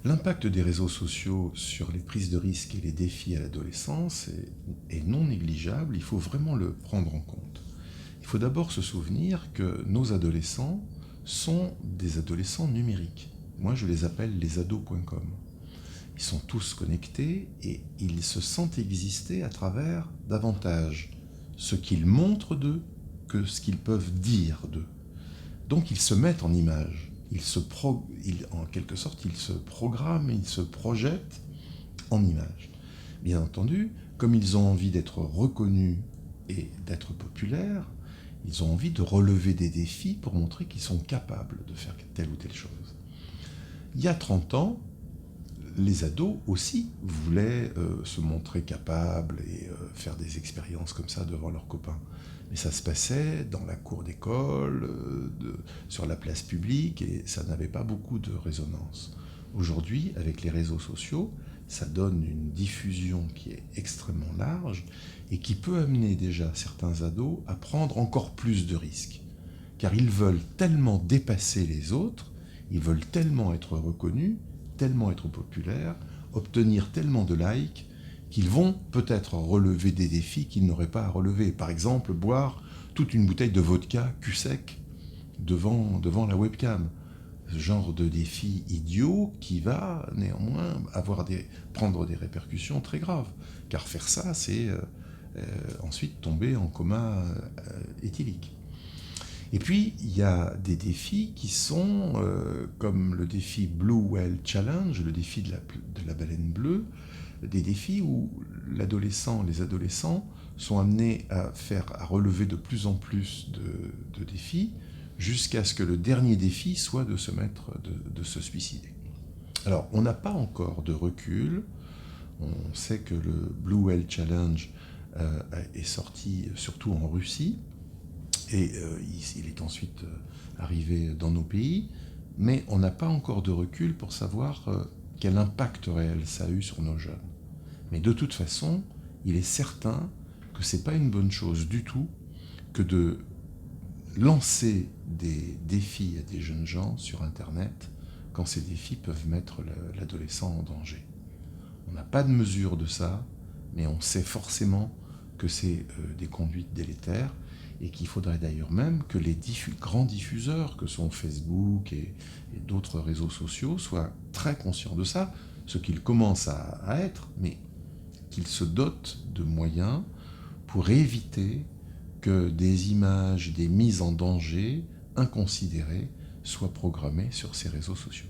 L'impact des réseaux sociaux sur les prises de risques et les défis à l'adolescence est non négligeable, il faut vraiment le prendre en compte. Il faut d'abord se souvenir que nos adolescents sont des adolescents numériques. Moi, je les appelle les ados.com. Ils sont tous connectés et ils se sentent exister à travers davantage ce qu'ils montrent d'eux que ce qu'ils peuvent dire d'eux. Donc ils se mettent en image, en quelque sorte ils se programment, ils se projettent en image. Bien entendu, comme ils ont envie d'être reconnus et d'être populaires, ils ont envie de relever des défis pour montrer qu'ils sont capables de faire telle ou telle chose. Il y a 30 ans, les ados aussi voulaient se montrer capables et faire des expériences comme ça devant leurs copains. Mais ça se passait dans la cour d'école, sur la place publique, et ça n'avait pas beaucoup de résonance. Aujourd'hui, avec les réseaux sociaux, ça donne une diffusion qui est extrêmement large et qui peut amener déjà certains ados à prendre encore plus de risques. Car ils veulent tellement dépasser les autres, ils veulent tellement être reconnus, tellement être populaires, obtenir tellement de likes, qu'ils vont peut-être relever des défis qu'ils n'auraient pas à relever. Par exemple, boire toute une bouteille de vodka cul sec devant la webcam. Ce genre de défi idiot qui va néanmoins prendre des répercussions très graves. Car faire ça, c'est ensuite tomber en coma éthylique. Et puis, il y a des défis qui sont comme le défi Blue Whale Challenge, le défi de la baleine bleue, des défis où les adolescents sont amenés à relever de plus en plus de défis, jusqu'à ce que le dernier défi soit de se suicider. Alors, on n'a pas encore de recul. On sait que le Blue Whale Challenge est sorti surtout en Russie, et il est ensuite arrivé dans nos pays, mais on n'a pas encore de recul pour savoir quel impact réel ça a eu sur nos jeunes. Mais de toute façon, il est certain que c'est pas une bonne chose du tout que de lancer des défis à des jeunes gens sur Internet quand ces défis peuvent mettre l'adolescent en danger. On n'a pas de mesure de ça, mais on sait forcément que c'est des conduites délétères et qu'il faudrait d'ailleurs même que les grands diffuseurs que sont Facebook et d'autres réseaux sociaux soient très conscients de ça, ce qu'ils commencent à être, mais qu'ils se dotent de moyens pour éviter que des images, des mises en danger inconsidérées soient programmées sur ces réseaux sociaux.